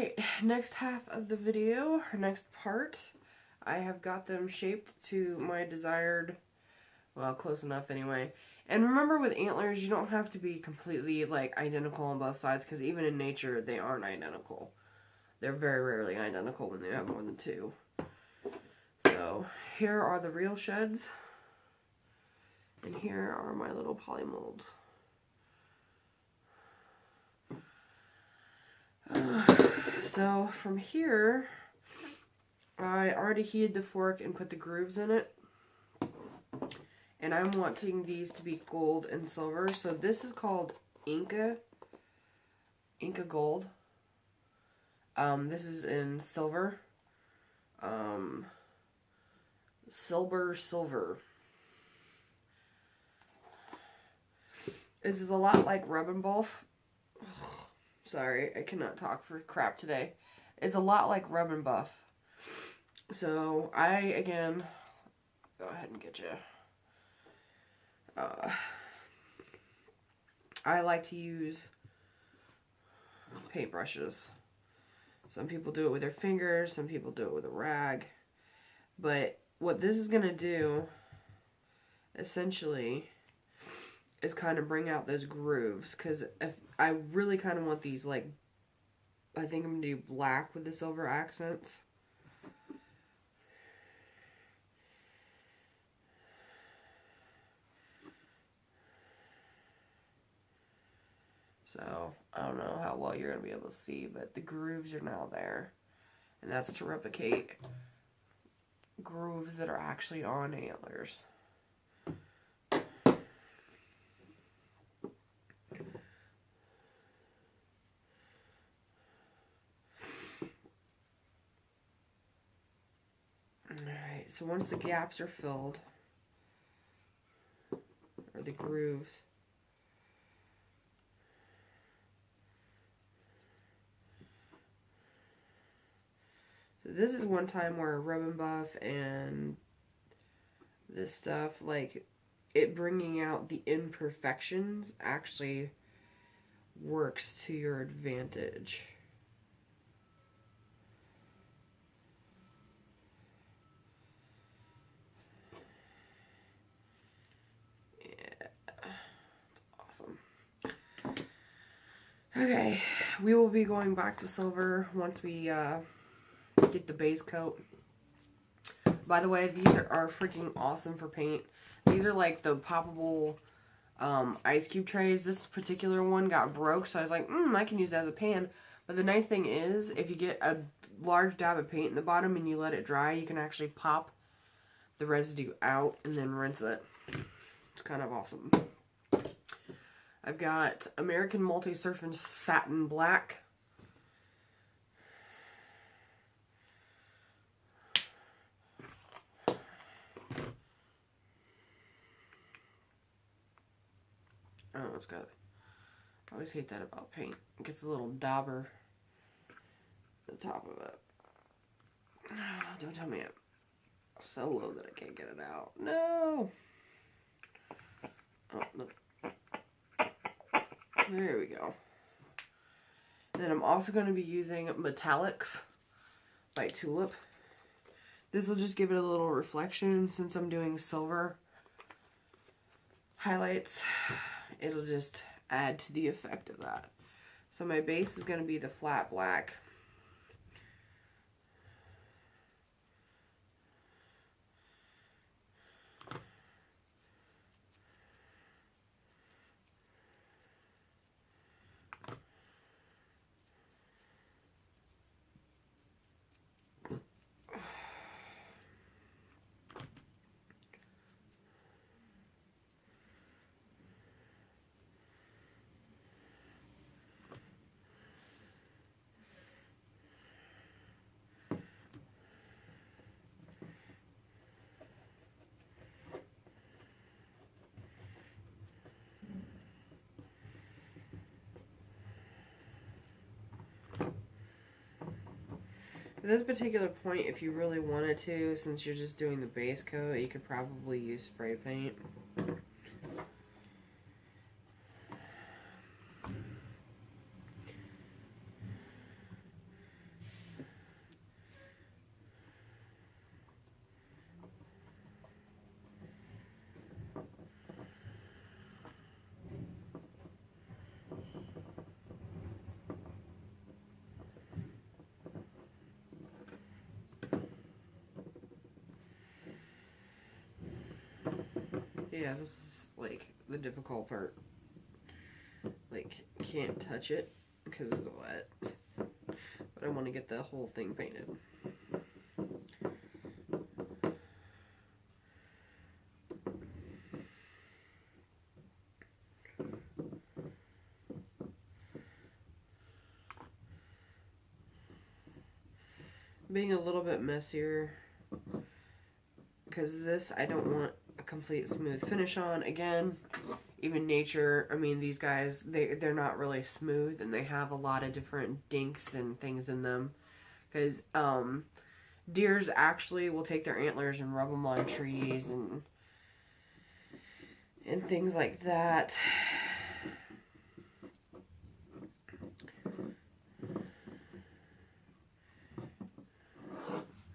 Alright, next half of the video, or next part, I have got them shaped to my desired, well, close enough anyway. And remember with antlers, you don't have to be completely, like, identical on both sides, because even in nature, they aren't identical. They're very rarely identical when they have more than two. So, here are the real sheds, and here are my little poly molds. So from here, I already heated the fork and put the grooves in it. And I'm wanting these to be gold and silver. So this is called Inca Gold. This is in silver. Silver. This is a lot like Rub and Buff. Sorry, I cannot talk for crap today. It's a lot like Rub and Buff. So, again, go ahead and get you. I like to use paintbrushes. Some people do it with their fingers, some people do it with a rag. But what this is going to do, essentially, is kind of bring out those grooves. Because if I really kind of want these, like, I think I'm going to do black with the silver accents. So, I don't know how well you're going to be able to see, but the grooves are now there. And that's to replicate grooves that are actually on antlers. Alright, so once the gaps are filled, or the grooves, so this is one time where Rub and Buff and this stuff, like, it bringing out the imperfections actually works to your advantage. Okay, we will be going back to silver once we get the base coat. By the way, these are freaking awesome for paint. These are like the poppable ice cube trays. This particular one got broke, so I was like, I can use that as a pan. But the nice thing is, if you get a large dab of paint in the bottom and you let it dry, you can actually pop the residue out and then rinse it. It's kind of awesome. I've got American Multi-Surface Satin Black. Oh, it's got... I always hate that about paint. It gets a little dauber at the top of it. Don't tell me it's so low that I can't get it out. No! Oh, look. There we go. And then I'm also going to be using Metallics by Tulip. This will just give it a little reflection. Since I'm doing silver highlights, it'll just add to the effect of that. So my base is going to be the flat black. At this particular point, if you really wanted to, since you're just doing the base coat, you could probably use spray paint. Yeah, this is like the difficult part. Like, can't touch it because it's wet. But I want to get the whole thing painted. Being a little bit messier because this I don't want a complete smooth finish on. Again, even nature, I mean, these guys, they're not really smooth, and they have a lot of different dinks and things in them. Because deers actually will take their antlers and rub them on trees and things like that.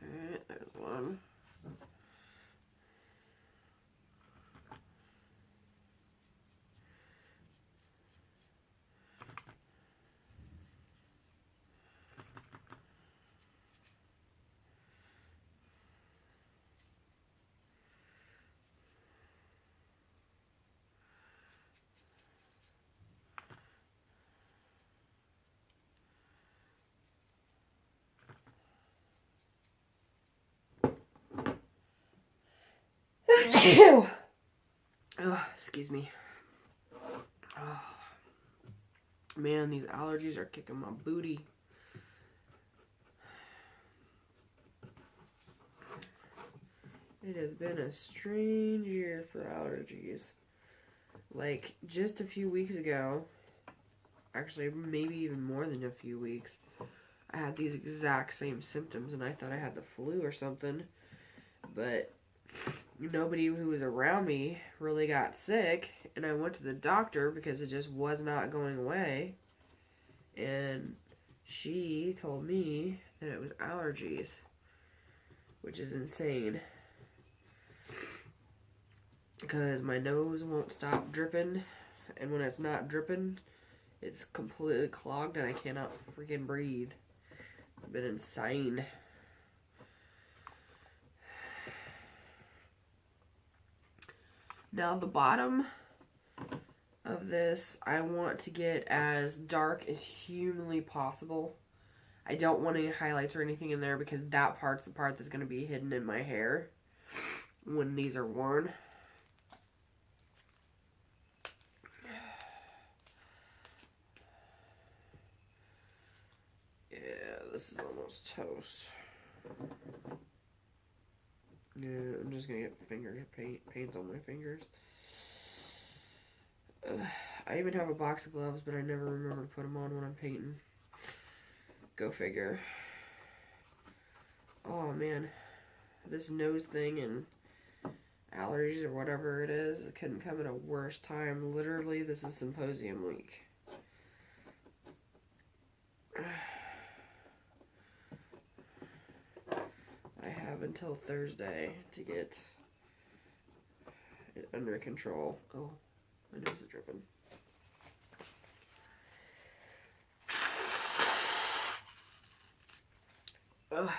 Alright, there's one. Oh, excuse me. Oh, man, these allergies are kicking my booty. It has been a strange year for allergies. Like, just a few weeks ago, actually maybe even more than a few weeks, I had these exact same symptoms and I thought I had the flu or something. But nobody who was around me really got sick, and I went to the doctor because it just was not going away, and she told me that it was allergies, which is insane because my nose won't stop dripping, and when it's not dripping, it's completely clogged and I cannot freaking breathe. It's been insane. Now the bottom of this, I want to get as dark as humanly possible. I don't want any highlights or anything in there because that part's the part that's going to be hidden in my hair when these are worn. Yeah, this is almost toast. Yeah, I'm just gonna get paint on my fingers. I even have a box of gloves, but I never remember to put them on when I'm painting. Go figure. Oh man, this nose thing and allergies or whatever it is, it couldn't come at a worse time. Literally, this is symposium week. I have until Thursday to get it under control. Oh, my nose is dripping. Ugh.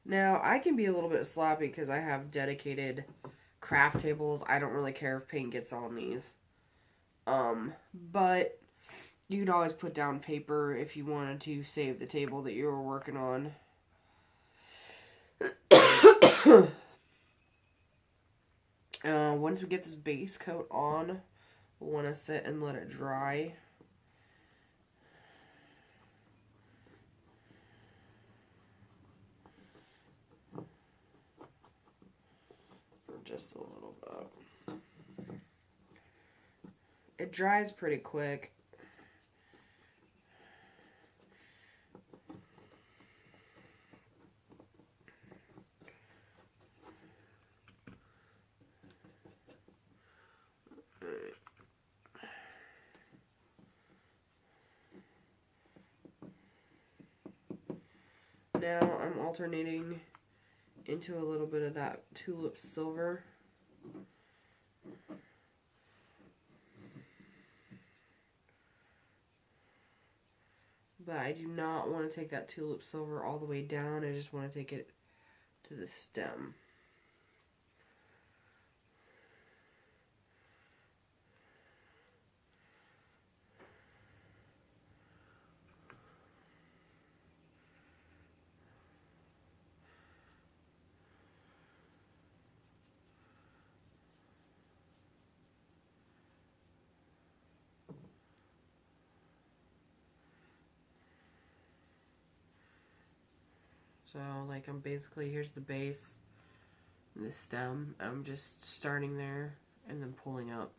Now, I can be a little bit sloppy because I have dedicated craft tables. I don't really care if paint gets on these. But you could always put down paper if you wanted to save the table that you were working on. Once we get this base coat on, we'll want to sit and let it dry. For just a little bit. It dries pretty quick. Now I'm alternating into a little bit of that tulip silver. But I do not want to take that tulip silver all the way down. I just want to take it to the stem. So, like, I'm basically, here's the base, and the stem. I'm just starting there and then pulling up.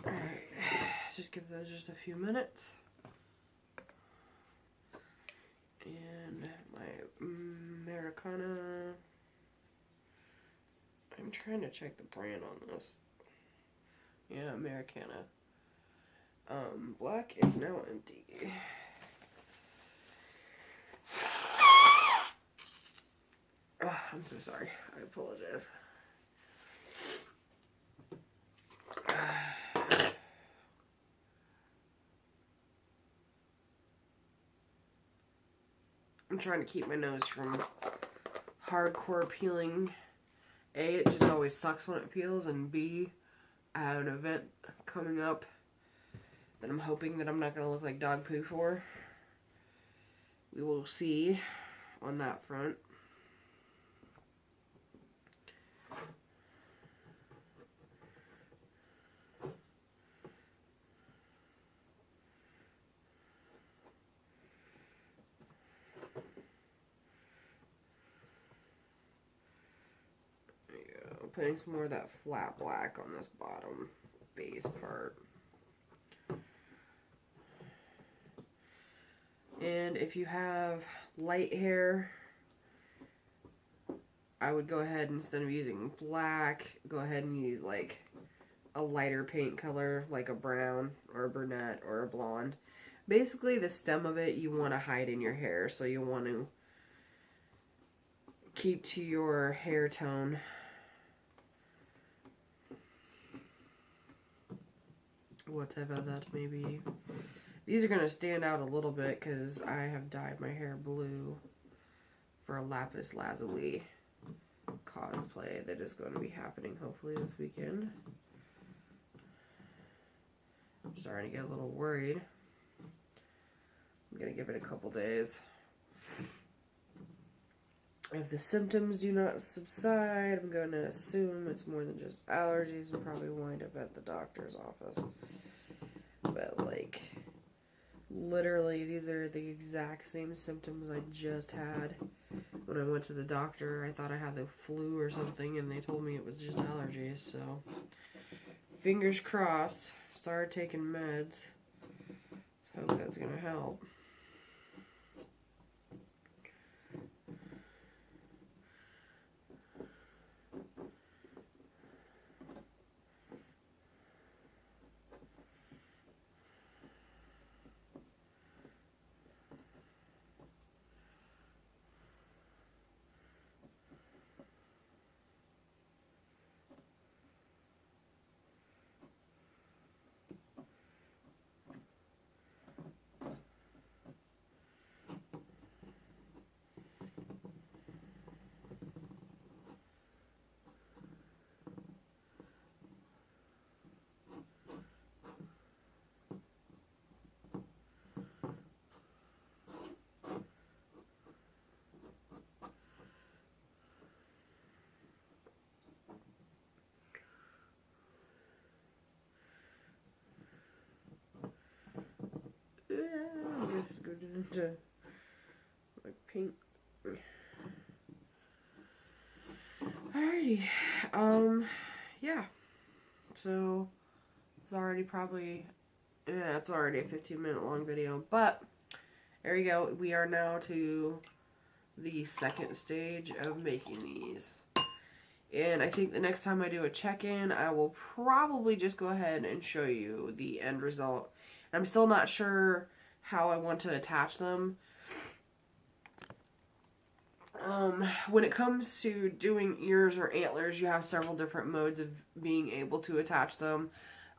Alright, just give those just a few minutes. And my Americana. I'm trying to check the brand on this. Yeah, Americana. Black is now empty. Oh, I'm so sorry. I apologize. I'm trying to keep my nose from hardcore peeling. A, it just always sucks when it peels, and B, I have an event coming up that I'm hoping that I'm not going to look like dog poo for. We will see on that front. Putting some more of that flat black on this bottom base part. And if you have light hair, I would go ahead, instead of using black, go ahead and use like a lighter paint color, like a brown or a brunette or a blonde. Basically, the stem of it you want to hide in your hair, so you want to keep to your hair tone. Whatever that may be. These are going to stand out a little bit because I have dyed my hair blue for a lapis lazuli cosplay that is going to be happening hopefully this weekend. I'm starting to get a little worried. I'm going to give it a couple days. If the symptoms do not subside, I'm going to assume it's more than just allergies and probably wind up at the doctor's office. But, like, literally, these are the exact same symptoms I just had when I went to the doctor. I thought I had the flu or something, and they told me it was just allergies, so fingers crossed. Started taking meds. So I hope that's going to help. to like paint. Alrighty. Yeah. So it's already probably, yeah, it's already a 15-minute long video, but there you go. We are now to the second stage of making these. And I think the next time I do a check-in, I will probably just go ahead and show you the end result. I'm still not sure how I want to attach them. When it comes to doing ears or antlers, you have several different modes of being able to attach them.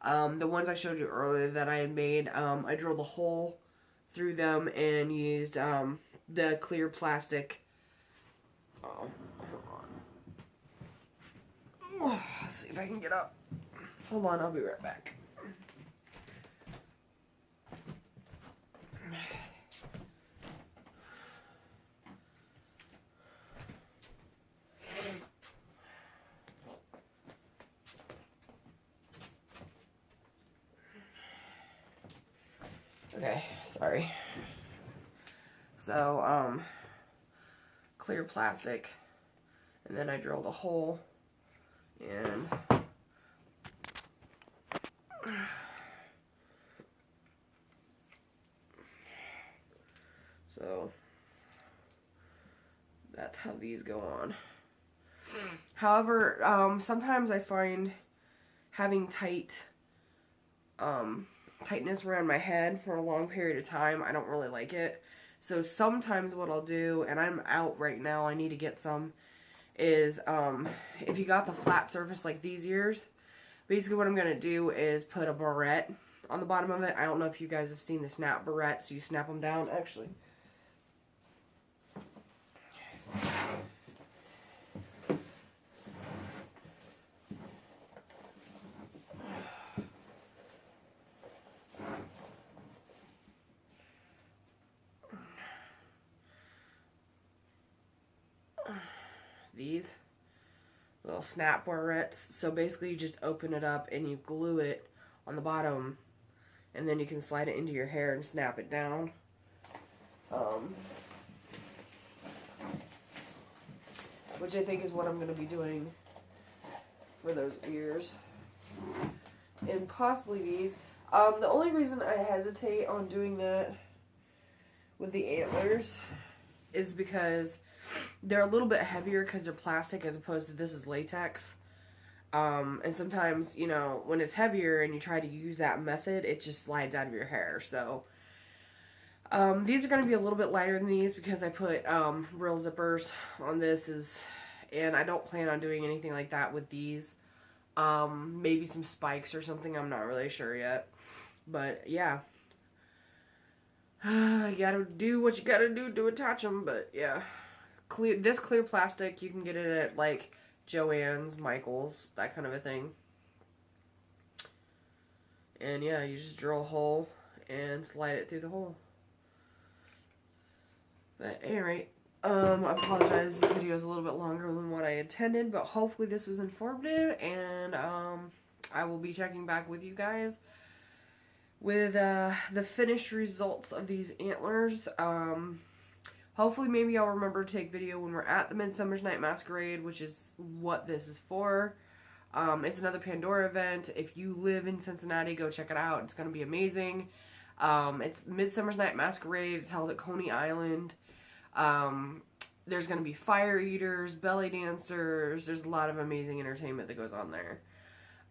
The ones I showed you earlier that I had made, I drilled a hole through them and used the clear plastic. Hold on. Let's see if I can get up. Hold on, I'll be right back. Okay, sorry. So, clear plastic, and then I drilled a hole, and so that's how these go on. However, sometimes I find having tightness around my head for a long period of time, I don't really like it. So sometimes what I'll do, and I'm out right now, I need to get some, is if you got the flat surface like these ears, basically what I'm going to do is put a barrette on the bottom of it. I don't know if you guys have seen the snap barrette, so you snap them down. Actually, these little snap barrettes. So basically you just open it up and you glue it on the bottom, and then you can slide it into your hair and snap it down. Which I think is what I'm going to be doing for those ears. And possibly these. The only reason I hesitate on doing that with the antlers is because they're a little bit heavier because they're plastic as opposed to this is latex. And sometimes, you know, when it's heavier and you try to use that method, it just slides out of your hair. So, these are going to be a little bit lighter than these because I put, real zippers on this and I don't plan on doing anything like that with these. Maybe some spikes or something. I'm not really sure yet. But, yeah. You gotta do what you gotta do to attach them, but, yeah. This clear plastic, you can get it at, like, Joann's, Michael's, that kind of a thing. And, yeah, you just drill a hole and slide it through the hole. But, anyway, I apologize, this video is a little bit longer than what I intended, but hopefully this was informative, and, I will be checking back with you guys with, the finished results of these antlers. Hopefully maybe I'll remember to take video when we're at the Midsummer's Night Masquerade, which is what this is for. It's another Pandora event. If you live in Cincinnati, go check it out. It's going to be amazing. It's Midsummer's Night Masquerade. It's held at Coney Island. There's going to be fire eaters, belly dancers. There's a lot of amazing entertainment that goes on there.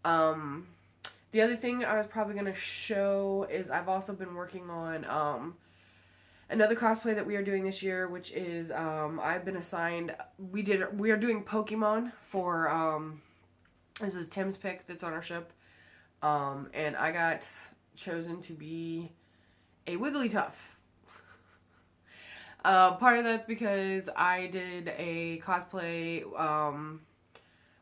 The other thing I was probably going to show is I've also been working on another cosplay that we are doing this year, which is I've been assigned. We are doing Pokemon for this is Tim's pick that's on our ship, and I got chosen to be a Wigglytuff. Part of that's because I did a cosplay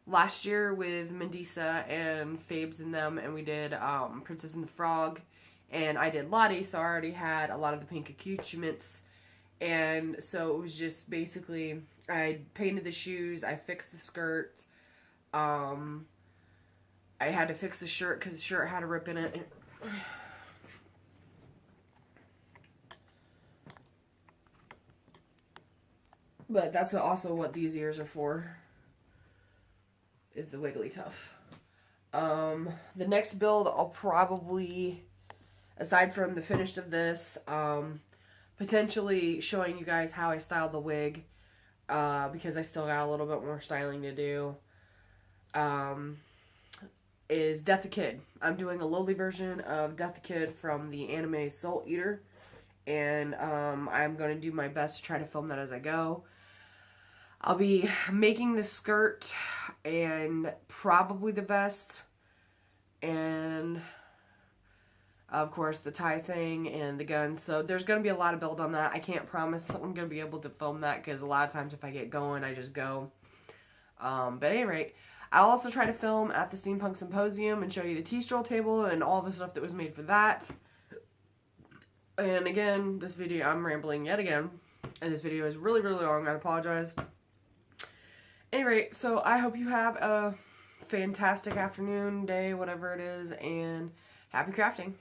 last year with Mandisa and Fabes and them, and we did Princess and the Frog, and I did Lottie, so I already had a lot of the pink accoutrements, and so it was just basically, I painted the shoes, I fixed the skirt, I had to fix the shirt because the shirt had a rip in it. But that's also what these ears are for, is the Wigglytuff. The next build I'll probably, aside from the finished of this, potentially showing you guys how I styled the wig, because I still got a little bit more styling to do, is Death the Kid. I'm doing a lowly version of Death the Kid from the anime Soul Eater, and I'm going to do my best to try to film that as I go. I'll be making the skirt and probably the vest, and of course the tie thing and the guns. So there's going to be a lot of build on that. I can't promise that I'm going to be able to film that, because a lot of times if I get going, I just go. But at any rate, I'll also try to film at the Steampunk Symposium and show you the tea stroll table and all the stuff that was made for that. And again, this video, I'm rambling yet again, and this video is really, really long. I apologize. Anyway, so I hope you have a fantastic afternoon, day, whatever it is, and happy crafting.